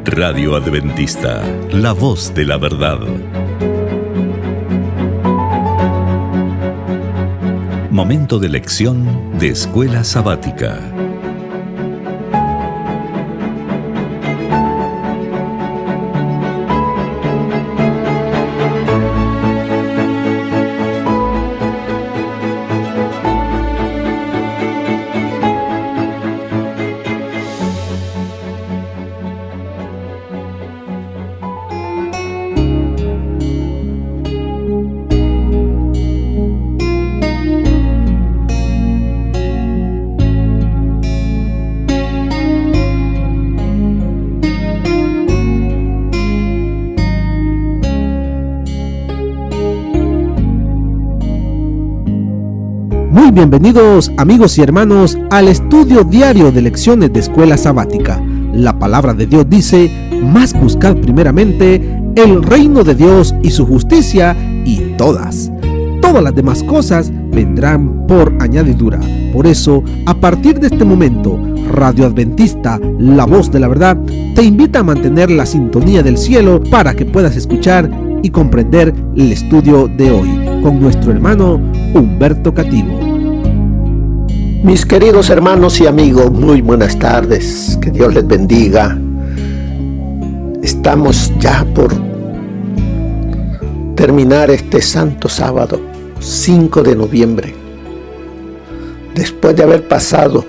Radio Adventista, la voz de la verdad. Momento de lección de Escuela Sabática. Muy bienvenidos amigos y hermanos al estudio diario de lecciones de Escuela Sabática. La palabra de Dios dice: mas buscad primeramente el reino de Dios y su justicia, y todas las demás cosas vendrán por añadidura. Por eso, a partir de este momento, Radio Adventista, la voz de la verdad, te invita a mantener la sintonía del cielo para que puedas escuchar y comprender el estudio de hoy con nuestro hermano Humberto Cativo. Mis queridos hermanos y amigos, muy buenas tardes, que Dios les bendiga. Estamos ya por terminar este santo sábado, 5 de noviembre, después de haber pasado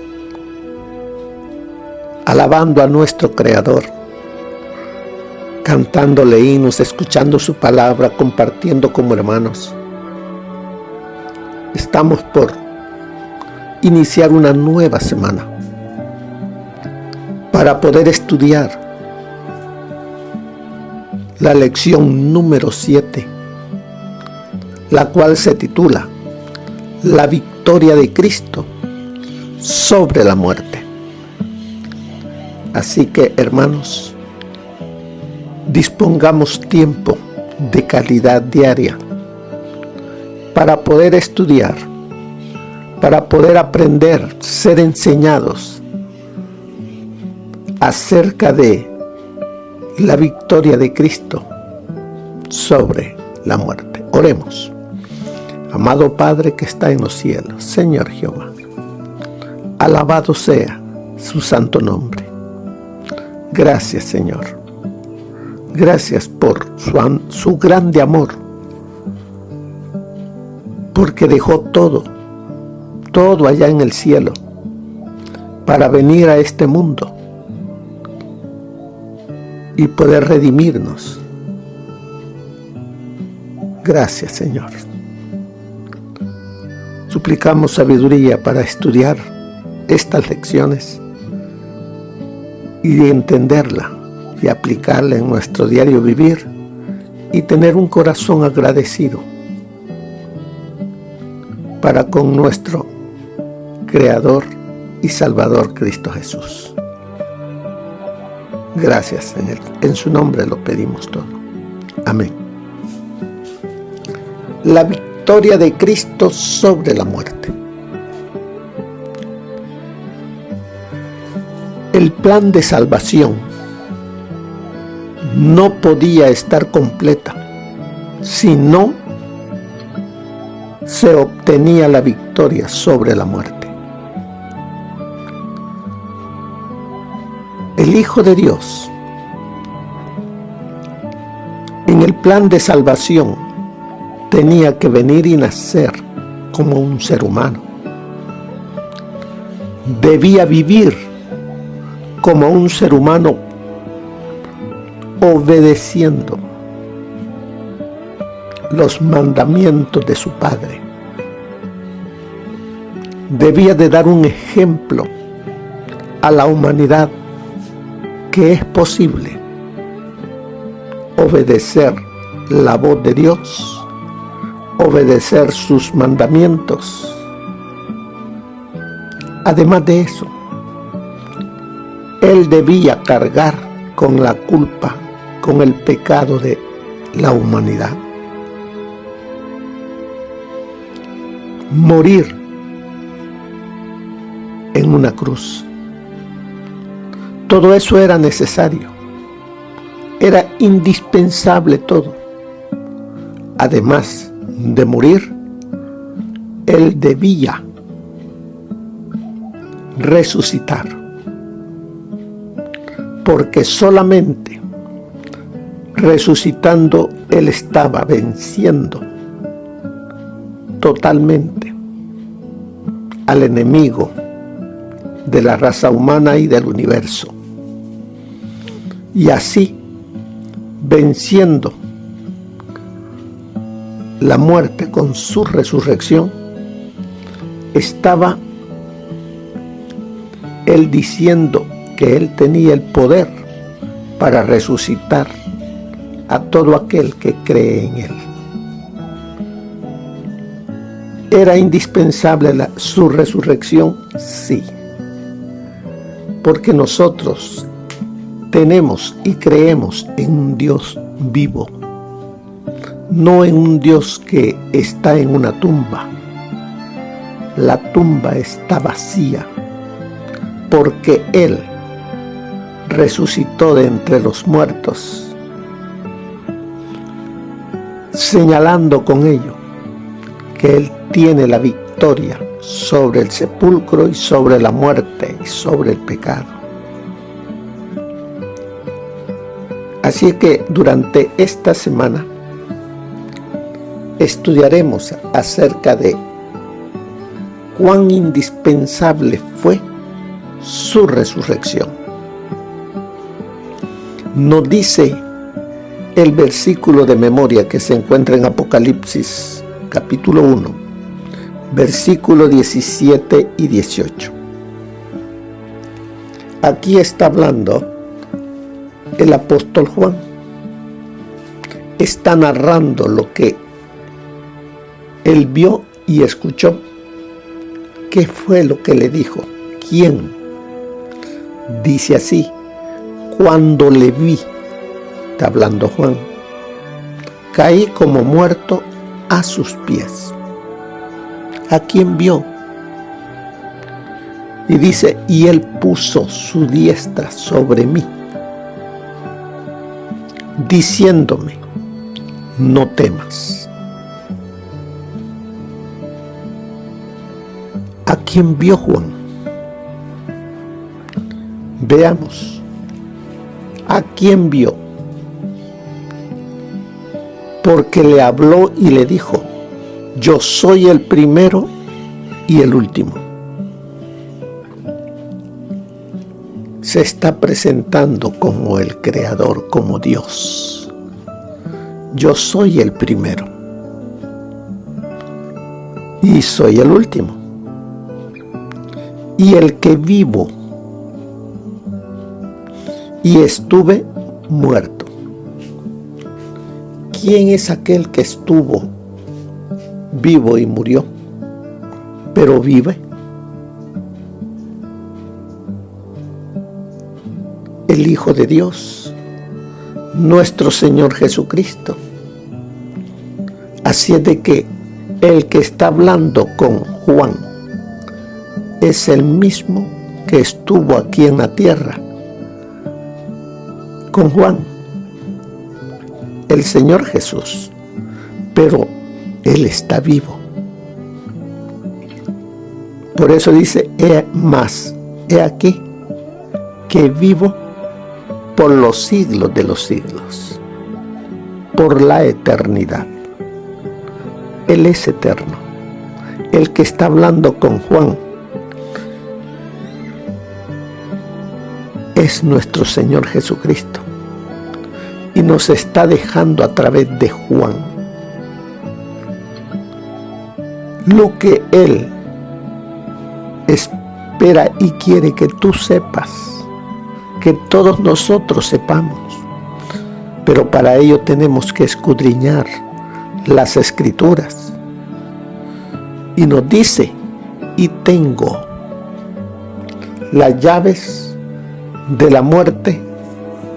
alabando a nuestro Creador, cantándole himnos, escuchando su palabra, compartiendo como hermanos. Estamos por iniciar una nueva semana para poder estudiar la lección número 7, la cual se titula La victoria de Cristo sobre la muerte. Así que, hermanos, dispongamos tiempo de calidad diaria para poder estudiar, para poder aprender, ser enseñados acerca de la victoria de Cristo sobre la muerte. Oremos. Amado Padre que está en los cielos, Señor Jehová, alabado sea su santo nombre. Gracias, Señor. Gracias por su grande amor, porque dejó todo allá en el cielo para venir a este mundo y poder redimirnos. Gracias, Señor. Suplicamos sabiduría para estudiar estas lecciones y entenderla y aplicarla en nuestro diario vivir y tener un corazón agradecido para con nuestro Creador y Salvador Cristo Jesús. Gracias, en su nombre lo pedimos todo. Amén. La victoria de Cristo sobre la muerte. El plan de salvación no podía estar completa si no se obtenía la victoria sobre la muerte. El Hijo de Dios, en el plan de salvación, tenía que venir y nacer como un ser humano. Debía vivir como un ser humano, obedeciendo los mandamientos de su Padre. Debía de dar un ejemplo a la humanidad que es posible obedecer la voz de Dios, obedecer sus mandamientos. Además de eso, Él debía cargar con la culpa, con el pecado de la humanidad. morir en una cruz. Todo eso era necesario, era indispensable todo. Además de morir, Él debía resucitar, porque solamente resucitando Él estaba venciendo totalmente al enemigo de la raza humana y del universo. Y así, venciendo la muerte con su resurrección, estaba Él diciendo que Él tenía el poder para resucitar a todo aquel que cree en Él. ¿Era indispensable su resurrección? Sí. Porque nosotros tenemos y creemos en un Dios vivo, no en un Dios que está en una tumba. La tumba está vacía, porque Él resucitó de entre los muertos, señalando con ello que Él tiene la victoria sobre el sepulcro y sobre la muerte y sobre el pecado. Así que durante esta semana estudiaremos acerca de cuán indispensable fue su resurrección. Nos dice el versículo de memoria que se encuentra en Apocalipsis capítulo 1, versículos 17 y 18. Aquí está hablando el apóstol Juan. Está narrando lo que él vio y escuchó. ¿Qué fue lo que le dijo? ¿Quién? Dice así: cuando le vi, está hablando Juan, caí como muerto a sus pies. ¿A quién vio? Y dice: y Él puso su diestra sobre mí, diciéndome: no temas. ¿A quién vio Juan? Veamos. ¿A quién vio? Porque le habló y le dijo: yo soy el primero y el último. Se está presentando como el Creador, como Dios. Yo soy el primero y soy el último, y el que vivo, y estuve muerto. ¿Quién es aquel que estuvo vivo y murió, pero vive? El Hijo de Dios, nuestro Señor Jesucristo. Así es de que el que está hablando con Juan es el mismo que estuvo aquí en la tierra con Juan, el Señor Jesús, pero Él está vivo. Por eso dice: he aquí que vivo por los siglos de los siglos, por la eternidad. Él es eterno. El que está hablando con Juan es nuestro Señor Jesucristo, y nos está dejando a través de Juan lo que Él espera y quiere que tú sepas, que todos nosotros sepamos. Pero para ello tenemos que escudriñar las Escrituras. Y nos dice: y tengo las llaves de la muerte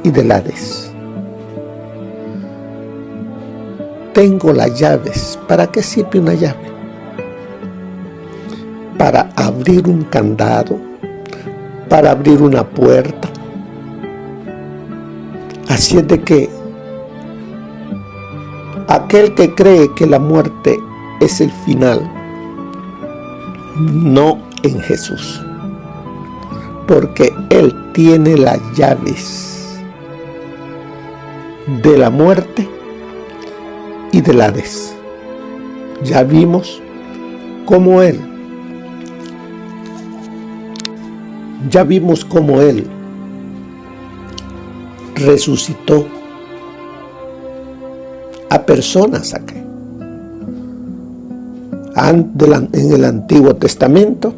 y del Hades. Tengo las llaves. ¿Para qué sirve una llave? para abrir un candado, para abrir una puerta. Así es de que aquel que cree que la muerte es el final, no en Jesús, porque Él tiene las llaves de la muerte y del Hades. Ya vimos cómo Él resucitó a personas aquí, en el Antiguo Testamento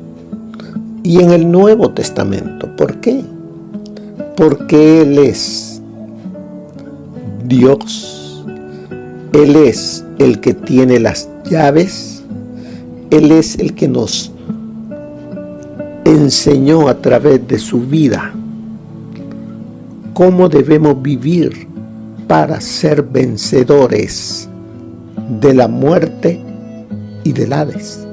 y en el Nuevo Testamento. ¿Por qué? Porque Él es Dios. Él es el que tiene las llaves. Él es el que nos enseñó a través de su vida cómo debemos vivir para ser vencedores de la muerte y del Hades.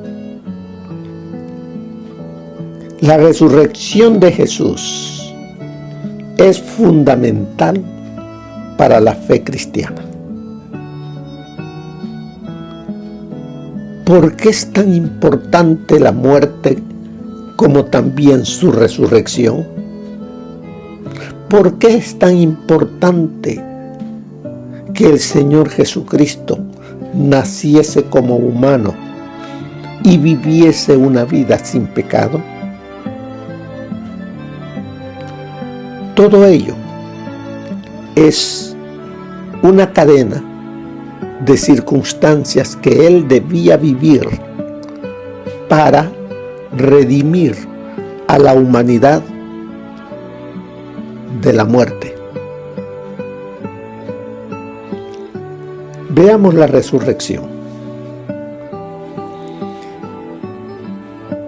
La resurrección de Jesús es fundamental para la fe cristiana. ¿Por qué es tan importante la muerte como también su resurrección? ¿Por qué es tan importante que el Señor Jesucristo naciese como humano y viviese una vida sin pecado? Todo ello es una cadena de circunstancias que Él debía vivir para redimir a la humanidad de la muerte. Veamos la resurrección.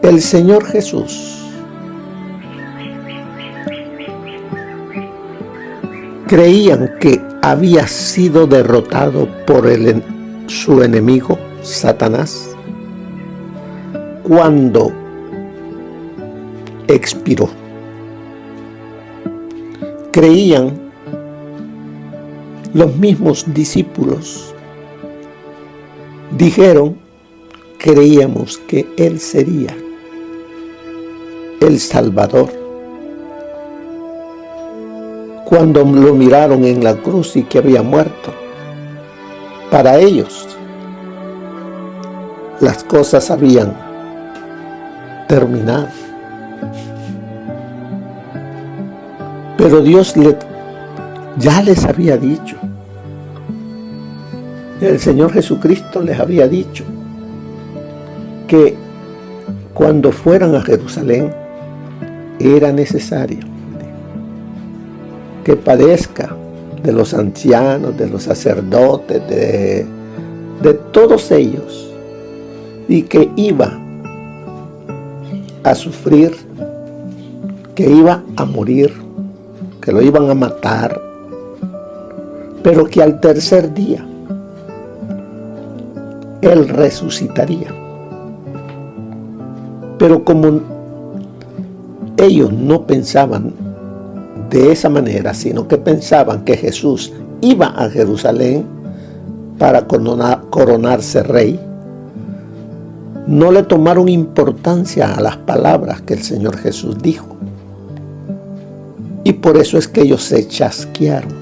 El Señor Jesús creían que había sido derrotado por su enemigo, Satanás, cuando expiró. Creían los mismos discípulos, creíamos que Él sería el Salvador. Cuando lo miraron en la cruz y que había muerto, para ellos las cosas habían terminado. Pero Dios ya les había dicho, el Señor Jesucristo les había dicho que cuando fueran a Jerusalén era necesario que padezca de los ancianos, de los sacerdotes, de todos ellos, y que iba a sufrir, que iba a morir, que lo iban a matar, pero que al tercer día Él resucitaría. Pero como ellos no pensaban de esa manera, sino que pensaban que Jesús iba a Jerusalén para coronarse rey, no le tomaron importancia a las palabras que el Señor Jesús dijo. Y por eso es que ellos se chasquearon.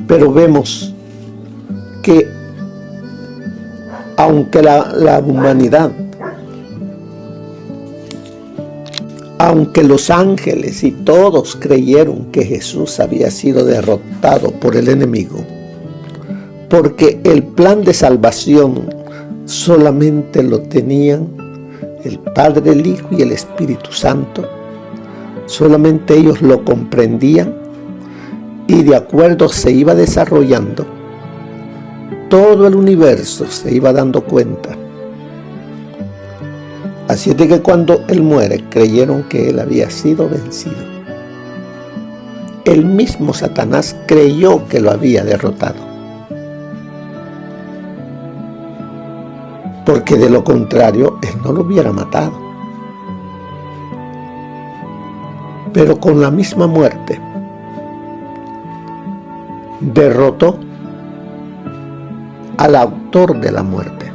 Pero vemos que aunque la humanidad, aunque los ángeles y todos creyeron que Jesús había sido derrotado por el enemigo, porque el plan de salvación solamente lo tenían el Padre, el Hijo y el Espíritu Santo, solamente ellos lo comprendían y de acuerdo se iba desarrollando, todo el universo se iba dando cuenta. Así es de que cuando Él muere, creyeron que Él había sido vencido. El mismo Satanás creyó que lo había derrotado. porque de lo contrario él no lo hubiera matado. Pero con la misma muerte derrotó al autor de la muerte.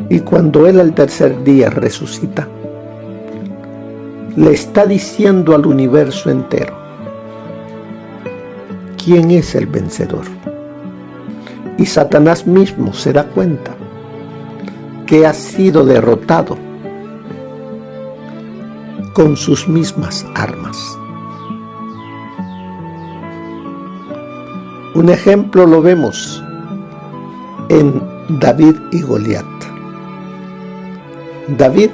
Y cuando él al tercer día resucita, le está diciendo al universo entero quién es el vencedor. Y Satanás mismo se da cuenta que ha sido derrotado con sus mismas armas. Un ejemplo lo vemos en David y Goliat. David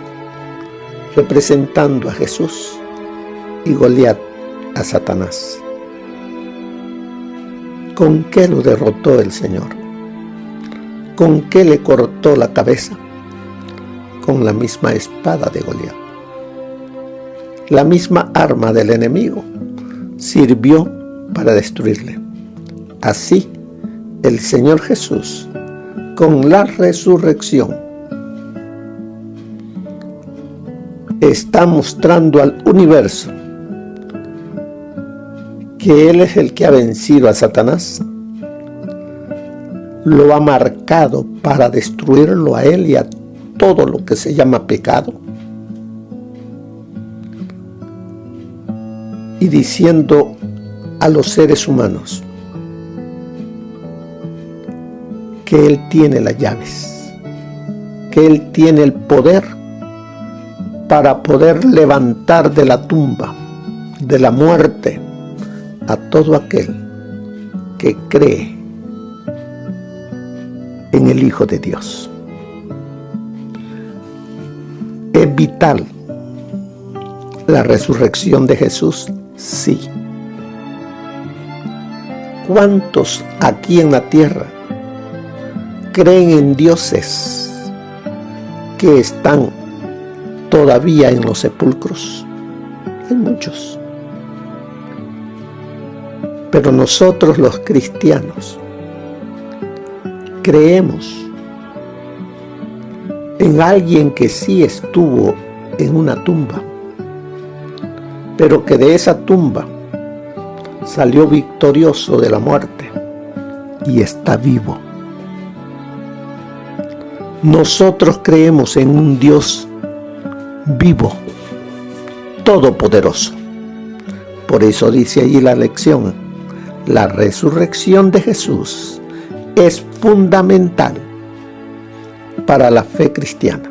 representando a Jesús y Goliat a Satanás. ¿Con qué lo derrotó el Señor? ¿Con qué le cortó la cabeza? Con la misma espada de Goliat. La misma arma del enemigo sirvió para destruirle. Así, el Señor Jesús, con la resurrección, está mostrando al universo que Él es el que ha vencido a Satanás, lo ha marcado para destruirlo a Él y a todo lo que se llama pecado, y diciendo a los seres humanos que Él tiene las llaves, que Él tiene el poder para poder levantar de la tumba, de la muerte, a todo aquel que cree en el Hijo de Dios. ¿Es vital la resurrección de Jesús? Sí. ¿Cuántos aquí en la tierra creen en dioses que están todavía en los sepulcros? Hay muchos. Pero nosotros los cristianos creemos en alguien que sí estuvo en una tumba, pero que de esa tumba salió victorioso de la muerte y está vivo. Nosotros creemos en un Dios vivo, todopoderoso. Por eso dice allí la lección: la resurrección de Jesús es fundamental para la fe cristiana.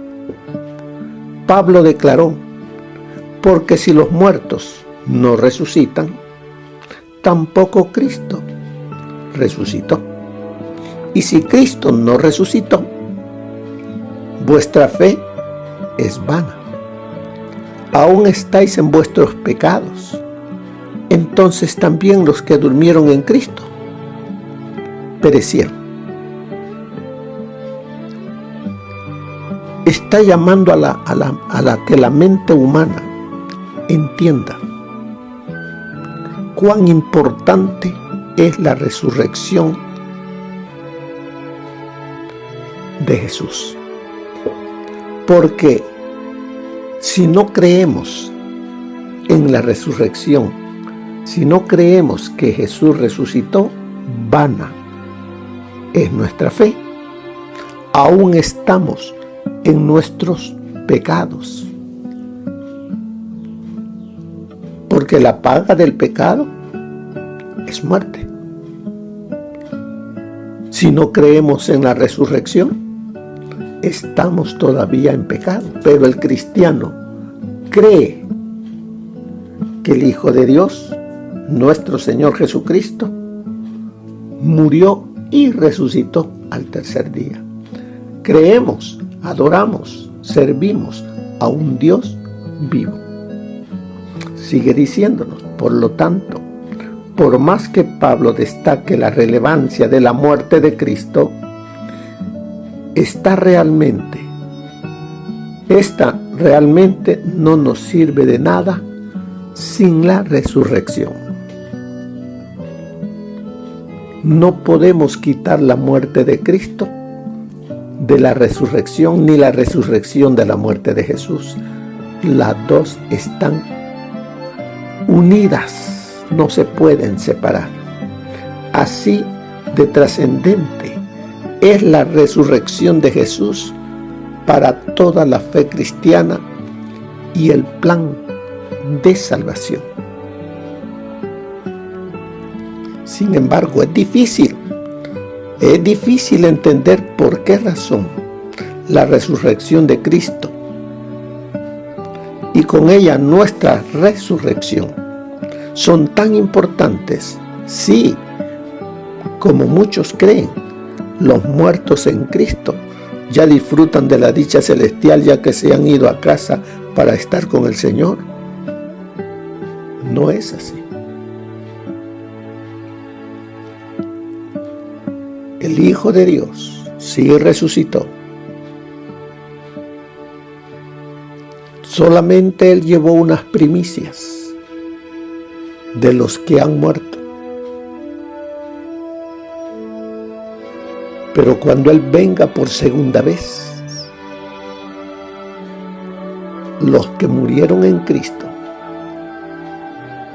Pablo declaró: porque si los muertos no resucitan, tampoco Cristo resucitó. Y si Cristo no resucitó, vuestra fe es vana. Aún estáis en vuestros pecados. Entonces también los que durmieron en Cristo perecieron. Está llamando a la que la mente humana entienda cuán importante es la resurrección de Jesús. Porque si no creemos en la resurrección, si no creemos que Jesús resucitó, vana es nuestra fe. Aún estamos en nuestros pecados. Porque la paga del pecado es muerte. Si no creemos en la resurrección, estamos todavía en pecado. Pero el cristiano cree que el Hijo de Dios, nuestro Señor Jesucristo, murió y resucitó al tercer día. Creemos, adoramos, servimos a un Dios vivo. Sigue diciéndonos, por lo tanto, por más que Pablo destaque la relevancia de la muerte de Cristo, esta realmente no nos sirve de nada sin la resurrección. No podemos quitar la muerte de Cristo de la resurrección, ni la resurrección de la muerte de Jesús. Las dos están unidas, no se pueden separar. Así de trascendente es la resurrección de Jesús para toda la fe cristiana y el plan de salvación. Sin embargo, es difícil entender por qué razón la resurrección de Cristo y con ella nuestra resurrección son tan importantes. Sí, como muchos creen, los muertos en Cristo ya disfrutan de la dicha celestial, ya que se han ido a casa para estar con el Señor. No es así. El Hijo de Dios sí resucitó. Solamente Él llevó unas primicias de los que han muerto. Pero cuando Él venga por segunda vez, los que murieron en Cristo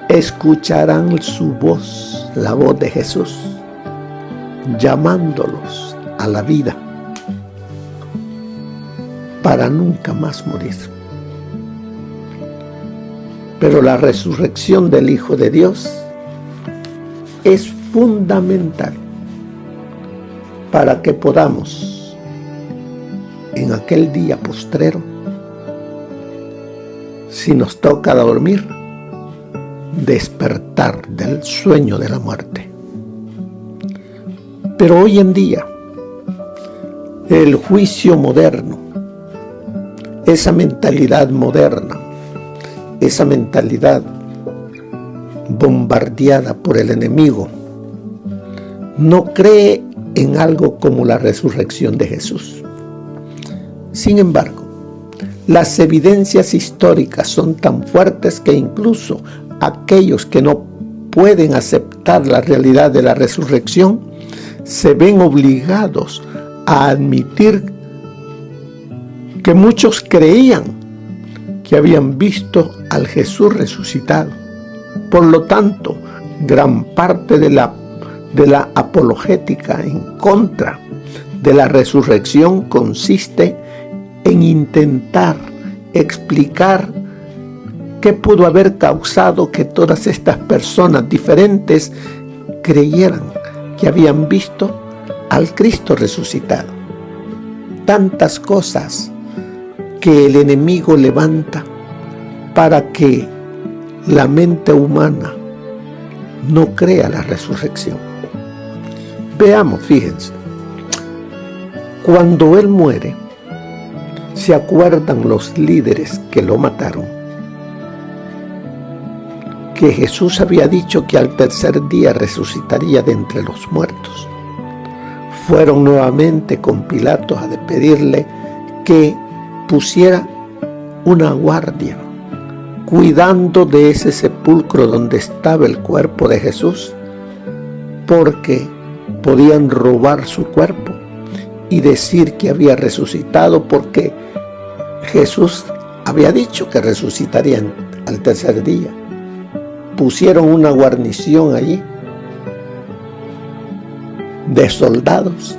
escucharán su voz, la voz de Jesús, llamándolos a la vida para nunca más morir. Pero la resurrección del Hijo de Dios es fundamental para que podamos, en aquel día postrero, si nos toca dormir, despertar del sueño de la muerte. Pero hoy en día, el juicio moderno, esa mentalidad moderna, esa mentalidad bombardeada por el enemigo, no cree en algo como la resurrección de Jesús. Sin embargo, las evidencias históricas son tan fuertes que incluso aquellos que no pueden aceptar la realidad de la resurrección se ven obligados a admitir que muchos creían que habían visto al Jesús resucitado. Por lo tanto, gran parte de la apologética en contra de la resurrección consiste en intentar explicar qué pudo haber causado que todas estas personas diferentes creyeran que habían visto al Cristo resucitado. Tantas cosas que el enemigo levanta para que la mente humana no crea la resurrección. Veamos, fíjense, cuando Él muere, ¿se acuerdan los líderes que lo mataron? Que Jesús había dicho que al tercer día resucitaría de entre los muertos. Fueron nuevamente con Pilato a pedirle que pusiera una guardia cuidando de ese sepulcro donde estaba el cuerpo de Jesús, porque podían robar su cuerpo y decir que había resucitado, porque Jesús había dicho que resucitaría al tercer día. Pusieron una guarnición allí de soldados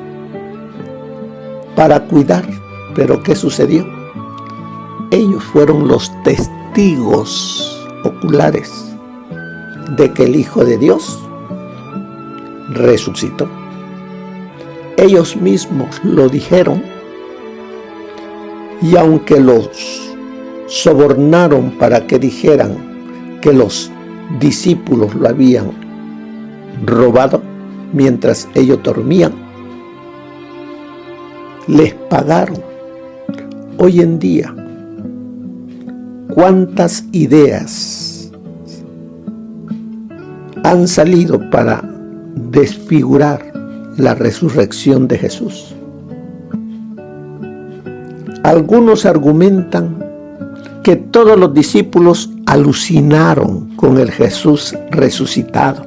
para cuidar. Pero ¿qué sucedió? Ellos fueron los testigos oculares de que el Hijo de Dios resucitó. Ellos mismos lo dijeron, y aunque los sobornaron para que dijeran que los discípulos lo habían robado mientras ellos dormían, les pagaron. Hoy en día, ¿cuántas ideas han salido para desfigurar la resurrección de Jesús? Algunos argumentan que todos los discípulos alucinaron con el Jesús resucitado.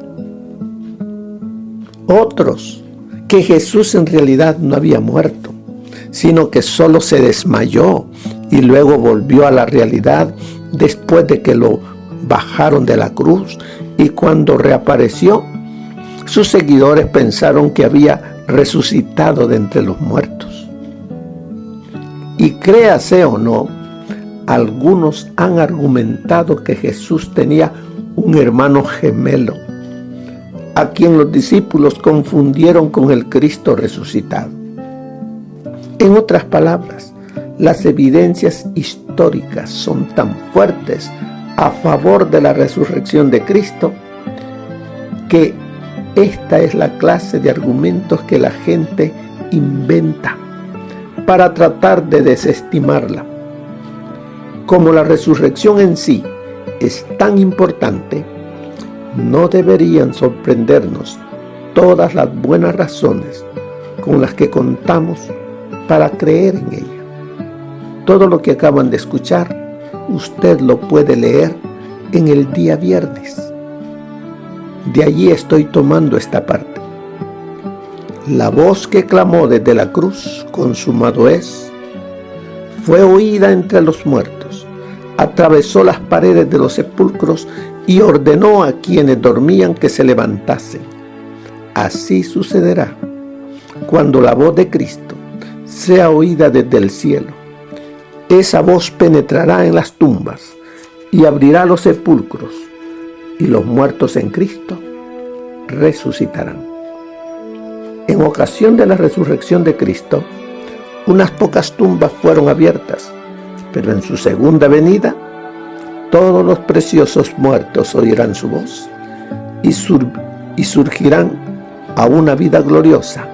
Otros, que Jesús en realidad no había muerto, sino que solo se desmayó y luego volvió a la realidad después de que lo bajaron de la cruz, y cuando reapareció, sus seguidores pensaron que había resucitado de entre los muertos. Y créase o no, algunos han argumentado que Jesús tenía un hermano gemelo, a quien los discípulos confundieron con el Cristo resucitado. En otras palabras, las evidencias históricas son tan fuertes a favor de la resurrección de Cristo que esta es la clase de argumentos que la gente inventa para tratar de desestimarla. Como la resurrección en sí es tan importante, no deberían sorprendernos todas las buenas razones con las que contamos para creer en ella. Todo lo que acaban de escuchar, usted lo puede leer en el día viernes. De allí estoy tomando esta parte. La voz que clamó desde la cruz, consumado es, fue oída entre los muertos, atravesó las paredes de los sepulcros y ordenó a quienes dormían que se levantasen. Así sucederá cuando la voz de Cristo sea oída desde el cielo. Esa voz penetrará en las tumbas y abrirá los sepulcros, y los muertos en Cristo resucitarán. En ocasión de la resurrección de Cristo, unas pocas tumbas fueron abiertas, pero en su segunda venida, todos los preciosos muertos oirán su voz y surgirán a una vida gloriosa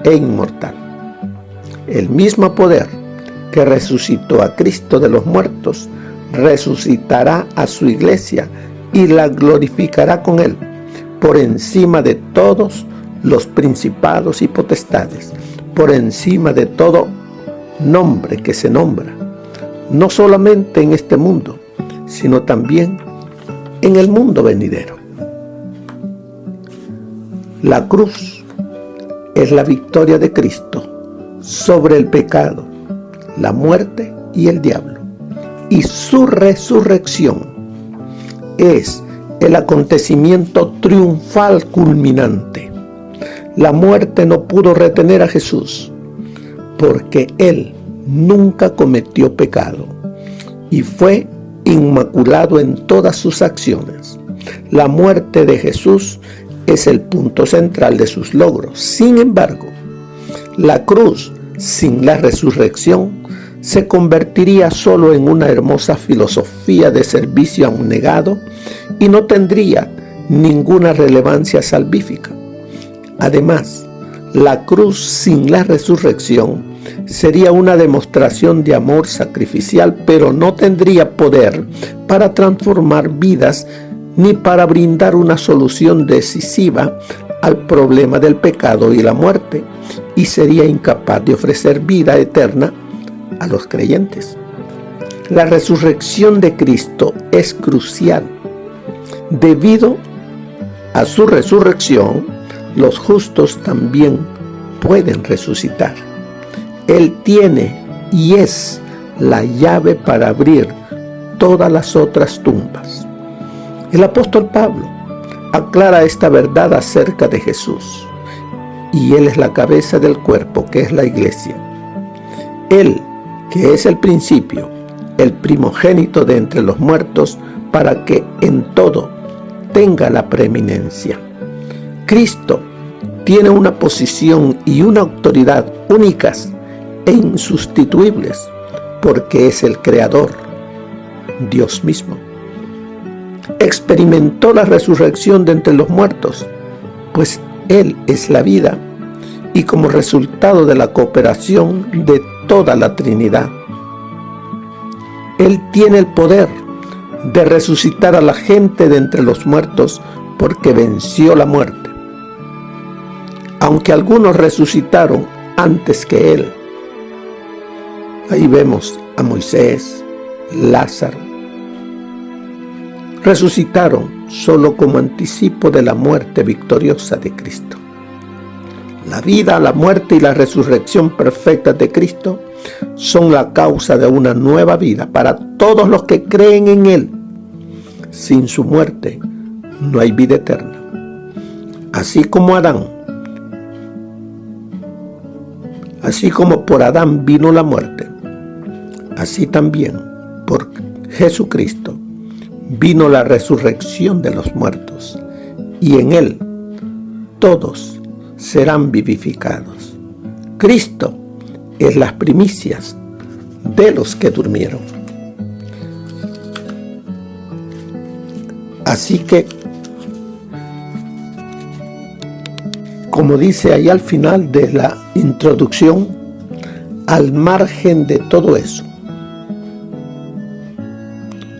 e inmortal. El mismo poder que resucitó a Cristo de los muertos resucitará a su iglesia y la glorificará con él por encima de todos los principados y potestades, por encima de todo nombre que se nombra, no solamente en este mundo, sino también en el mundo venidero. La cruz es la victoria de Cristo sobre el pecado, la muerte y el diablo, y su resurrección es el acontecimiento triunfal culminante. La muerte no pudo retener a Jesús, porque Él nunca cometió pecado y fue inmaculado en todas sus acciones. La muerte de Jesús es el punto central de sus logros. Sin embargo, la cruz sin la resurrección se convertiría solo en una hermosa filosofía de servicio abnegado y no tendría ninguna relevancia salvífica. Además, la cruz sin la resurrección sería una demostración de amor sacrificial, pero no tendría poder para transformar vidas ni para brindar una solución decisiva al problema del pecado y la muerte, y sería incapaz de ofrecer vida eterna a los creyentes. La resurrección de Cristo es crucial. Debido a su resurrección, los justos también pueden resucitar. Él tiene y es la llave para abrir todas las otras tumbas. El apóstol Pablo aclara esta verdad acerca de Jesús, y Él es la cabeza del cuerpo, que es la iglesia. Él, que es el principio, el primogénito de entre los muertos, para que en todo tenga la preeminencia. Cristo tiene una posición y una autoridad únicas e insustituibles, porque es el Creador, Dios mismo. Experimentó la resurrección de entre los muertos, pues Él es la vida, y como resultado de la cooperación de toda la Trinidad, Él tiene el poder de resucitar a la gente de entre los muertos, porque venció la muerte. Aunque algunos resucitaron antes que Él, ahí vemos a Moisés, Lázaro, resucitaron solo como anticipo de la muerte victoriosa de Cristo. La vida, la muerte y la resurrección perfecta de Cristo son la causa de una nueva vida para todos los que creen en Él. Sin su muerte no hay vida eterna. Así como por Adán vino la muerte, así también por Jesucristo vino la resurrección de los muertos, y en Él todos serán vivificados. Cristo es las primicias de los que durmieron. Así que, como dice ahí al final de la introducción, al margen de todo eso,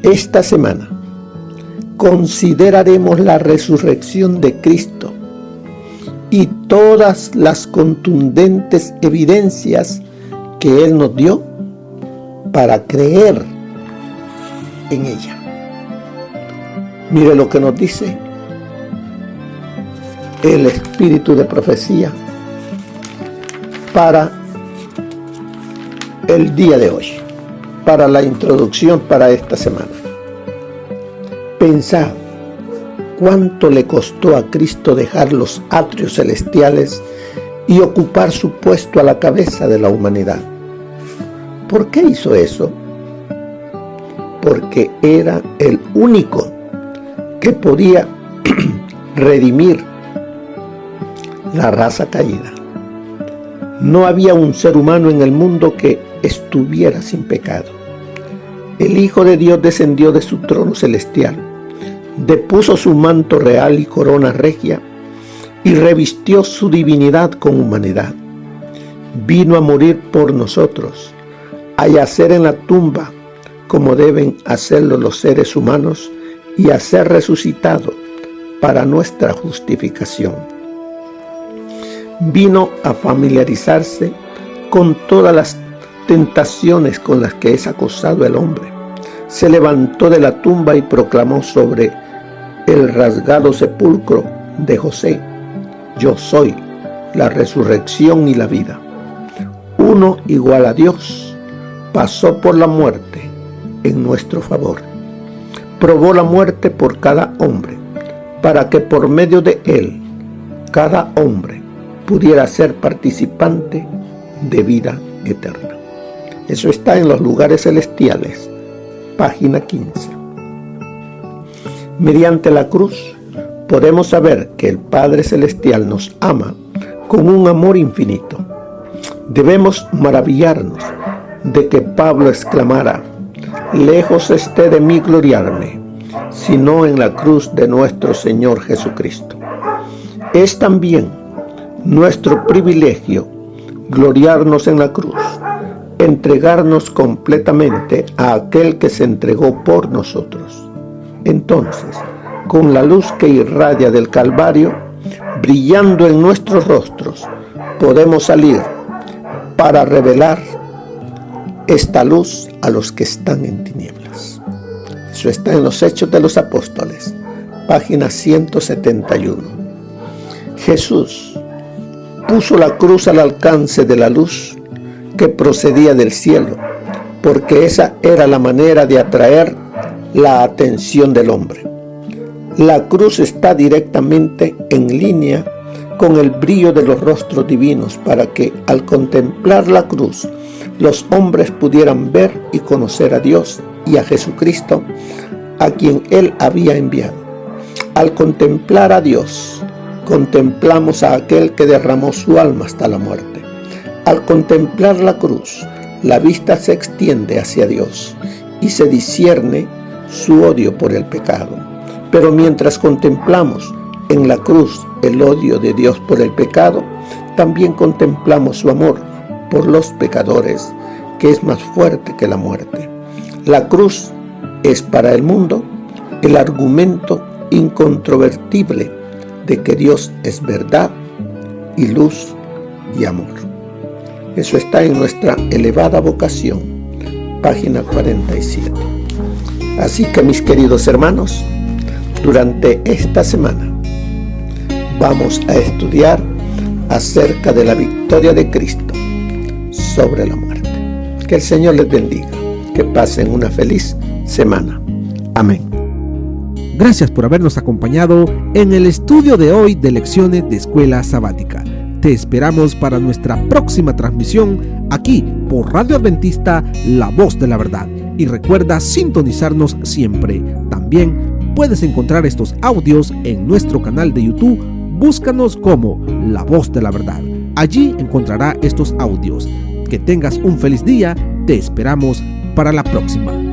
esta semana consideraremos la resurrección de Cristo y todas las contundentes evidencias que Él nos dio para creer en ella. Mire lo que nos dice el espíritu de profecía para el día de hoy, para la introducción para esta semana. Pensad cuánto le costó a Cristo dejar los atrios celestiales y ocupar su puesto a la cabeza de la humanidad. ¿Por qué hizo eso? Porque era el único que podía redimir la raza caída. No había un ser humano en el mundo que estuviera sin pecado. El Hijo de Dios descendió de su trono celestial, depuso su manto real y corona regia y revistió su divinidad con humanidad. Vino a morir por nosotros, a yacer en la tumba como deben hacerlo los seres humanos y a ser resucitado para nuestra justificación. Vino a familiarizarse con todas las tentaciones con las que es acosado el hombre. Se levantó de la tumba y proclamó sobre el rasgado sepulcro de José: yo soy la resurrección y la vida. Uno igual a Dios pasó por la muerte en nuestro favor. Probó la muerte por cada hombre, para que por medio de él cada hombre pudiera ser participante de vida eterna. Eso está en los lugares celestiales, página 15. Mediante la cruz podemos saber que el Padre Celestial nos ama con un amor infinito. Debemos maravillarnos de que Pablo exclamara: lejos esté de mí gloriarme, sino en la cruz de nuestro Señor Jesucristo. Es también nuestro privilegio gloriarnos en la cruz, entregarnos completamente a aquel que se entregó por nosotros. Entonces, con la luz que irradia del Calvario, brillando en nuestros rostros, podemos salir para revelar esta luz a los que están en tinieblas. Eso está en los Hechos de los Apóstoles, página 171. Jesús puso la cruz al alcance de la luz que procedía del cielo, porque esa era la manera de atraer la atención del hombre. La cruz está directamente en línea con el brillo de los rostros divinos, para que al contemplar la cruz los hombres pudieran ver y conocer a Dios y a Jesucristo, a quien Él había enviado. Al contemplar a Dios, contemplamos a aquel que derramó su alma hasta la muerte. Al contemplar la cruz, la vista se extiende hacia Dios y se discierne su odio por el pecado. Pero mientras contemplamos en la cruz el odio de Dios por el pecado, también contemplamos su amor por los pecadores, que es más fuerte que la muerte. La cruz es para el mundo el argumento incontrovertible de que Dios es verdad y luz y amor. Eso está en nuestra elevada vocación, página 47. Así que, mis queridos hermanos, durante esta semana vamos a estudiar acerca de la victoria de Cristo sobre la muerte. Que el Señor les bendiga. Que pasen una feliz semana. Amén. Gracias por habernos acompañado en el estudio de hoy de Lecciones de Escuela Sabática. Te esperamos para nuestra próxima transmisión aquí por Radio Adventista, La Voz de la Verdad. Y recuerda sintonizarnos siempre. También puedes encontrar estos audios en nuestro canal de YouTube. Búscanos como La Voz de la Verdad. Allí encontrará estos audios. Que tengas un feliz día. Te esperamos para la próxima.